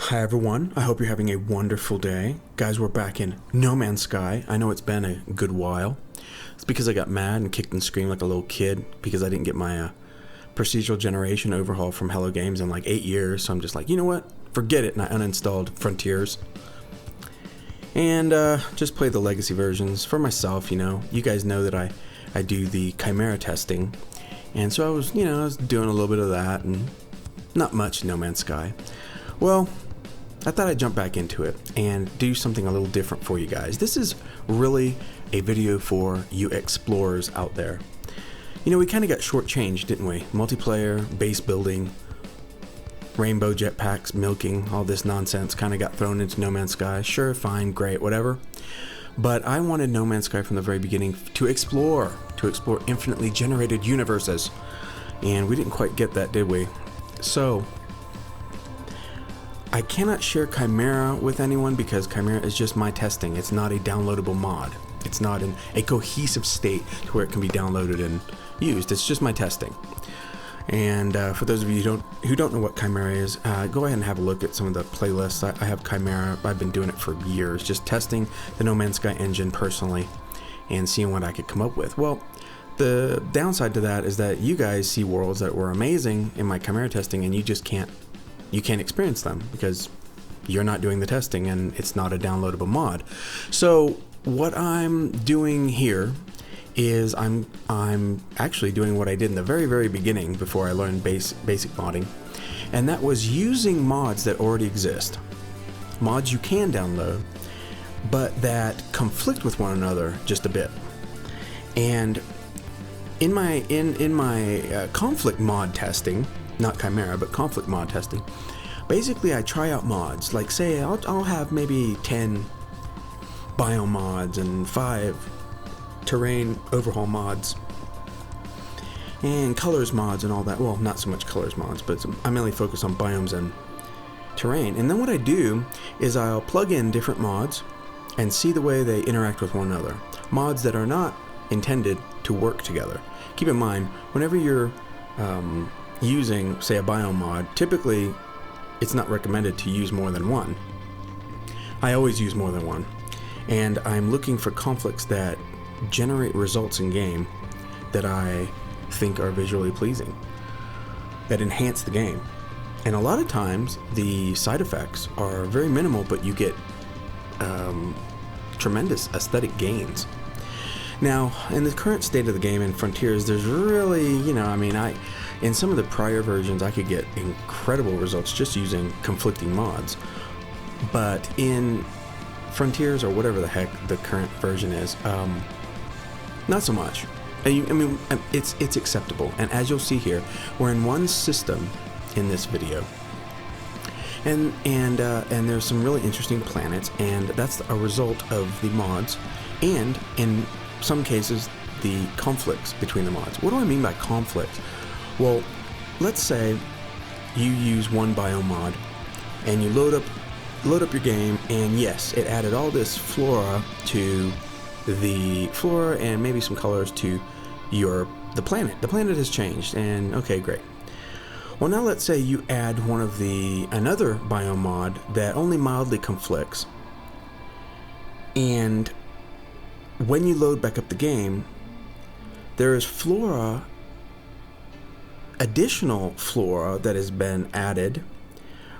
Hi everyone, I hope you're having a wonderful day. Guys, we're back in No Man's Sky. I know it's been a good while. It's because I got mad and kicked and screamed like a little kid because I didn't get my procedural generation overhaul from Hello Games in like 8 years. So I'm just like, you know what? Forget it, and I uninstalled Frontiers. And just play the legacy versions for myself, you know. You guys know that I do the Chimera testing. And so I was doing a little bit of that and not much No Man's Sky. Well, I thought I'd jump back into it and do something a little different for you guys. This is really a video for you explorers out there. You know, we kind of got shortchanged, didn't we? Multiplayer, base building, rainbow jetpacks, milking, all this nonsense kind of got thrown into No Man's Sky. Sure, fine, great, whatever. But I wanted No Man's Sky from the very beginning to explore infinitely generated universes. And we didn't quite get that, did we? So I cannot share Chimera with anyone because Chimera is just my testing. It's not a downloadable mod. It's not in a cohesive state to where it can be downloaded and used. It's just my testing. And for those of you who don't know what Chimera is, go ahead and have a look at some of the playlists. I have Chimera. I've been doing it for years, just testing the No Man's Sky engine personally and seeing what I could come up with. Well, the downside to that is that you guys see worlds that were amazing in my Chimera testing and you just can't experience them because you're not doing the testing and it's not a downloadable mod. So what I'm doing here is I'm actually doing what I did in the very beginning before I learned basic modding, and that was using mods that already exist, mods you can download but that conflict with one another just a bit. And in my conflict mod testing, not Chimera, but conflict mod testing, basically I try out mods. Like, say I'll have maybe 10 biome mods and 5 terrain overhaul mods and colors mods and all that. Well, not so much colors mods, but I mainly focus on biomes and terrain. And then what I do is I'll plug in different mods and see the way they interact with one another. Mods that are not intended to work together. Keep in mind, whenever you're using, say, a biome mod, typically it's not recommended to use more than one. I always use more than one, and I'm looking for conflicts that generate results in game that I think are visually pleasing, that enhance the game. And a lot of times the side effects are very minimal, but you get tremendous aesthetic gains. Now, in the current state of the game in Frontiers, there's really, in some of the prior versions, I could get incredible results just using conflicting mods. But in Frontiers, or whatever the heck the current version is, not so much. It's acceptable. And as you'll see here, we're in one system in this video. And there's some really interesting planets, and that's a result of the mods, and in some cases the conflicts between the mods. What do I mean by conflict? Well, let's say you use one biome mod and you load up your game, and yes, it added all this flora to the flora and maybe some colors to the planet. The planet has changed, and okay, great. Well, now let's say you add another biome mod that only mildly conflicts, and when you load back up the game, there is additional flora that has been added,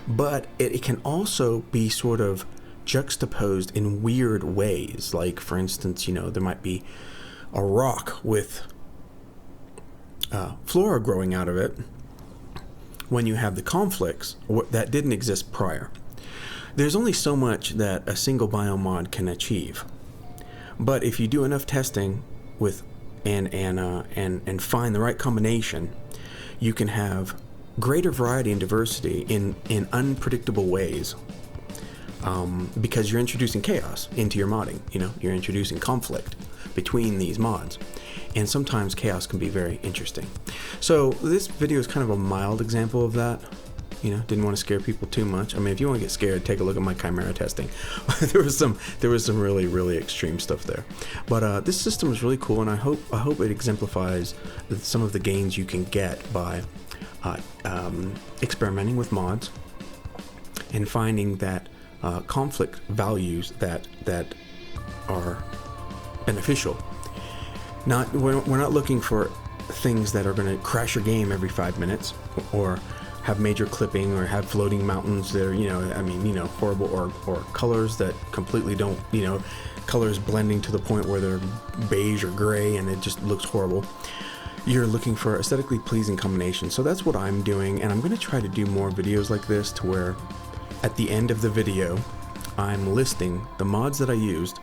but it can also be sort of juxtaposed in weird ways. Like, for instance, there might be a rock with flora growing out of it when you have the conflicts that didn't exist prior. There's only so much that a single biome mod can achieve. But if you do enough testing with and find the right combination, you can have greater variety and diversity in unpredictable ways, because you're introducing chaos into your modding. You're introducing conflict between these mods, and sometimes chaos can be very interesting. So this video is kind of a mild example of that. Didn't want to scare people too much. If you want to get scared, take a look at my Chimera testing. there was some really extreme stuff there. But this system is really cool, and I hope it exemplifies some of the gains you can get by experimenting with mods and finding that conflict values that are beneficial. We're not looking for things that are going to crash your game every 5 minutes, or have major clipping, or have floating mountains that are, horrible, or colors that completely don't, colors blending to the point where they're beige or gray and it just looks horrible. You're looking for aesthetically pleasing combinations. So that's what I'm doing, and I'm going to try to do more videos like this, to where at the end of the video I'm listing the mods that I used,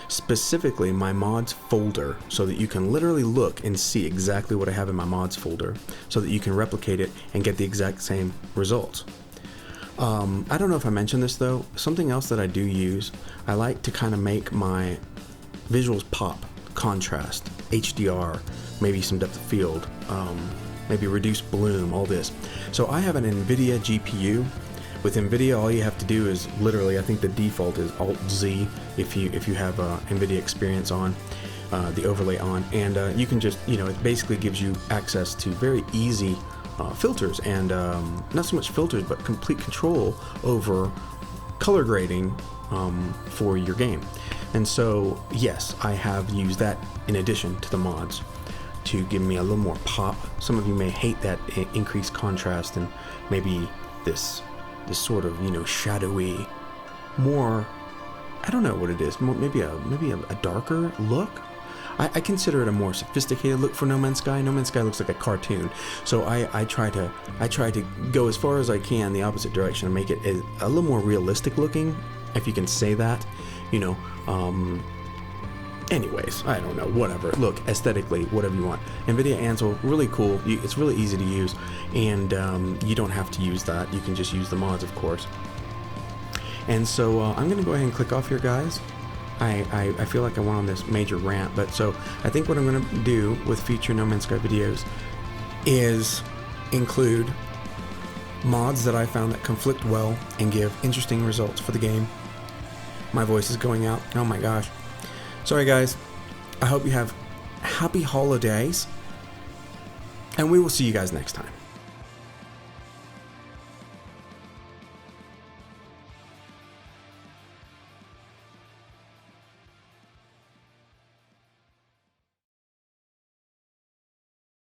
specifically my mods folder, so that you can literally look and see exactly what I have in my mods folder, so that you can replicate it and get the exact same results. I don't know if I mentioned this though, something else that I do use, I like to kind of make my visuals pop, contrast, HDR, maybe some depth of field, maybe reduce bloom, all this. So I have an NVIDIA GPU. With NVIDIA, all you have to do is literally, I think the default is Alt-Z if you have NVIDIA experience on, the overlay on, and you can just, it basically gives you access to very easy filters, and not so much filters, but complete control over color grading for your game. And so, yes, I have used that in addition to the mods to give me a little more pop. Some of you may hate that increased contrast and maybe this sort of, shadowy, more, I don't know what it is, more, maybe a darker look. I consider it a more sophisticated look for No Man's Sky. No Man's Sky looks like a cartoon, so I try to go as far as I can the opposite direction and make it a little more realistic looking, if you can say that, anyways, I don't know, whatever. Look, aesthetically, whatever you want. NVIDIA Ansel, really cool. It's really easy to use, and you don't have to use that. You can just use the mods, of course. And so I'm going to go ahead and click off here, guys. I feel like I went on this major rant, but so I think what I'm going to do with future No Man's Sky videos is include mods that I found that conflict well and give interesting results for the game. My voice is going out. Oh my gosh. Sorry guys. I hope you have happy holidays, and we will see you guys next time.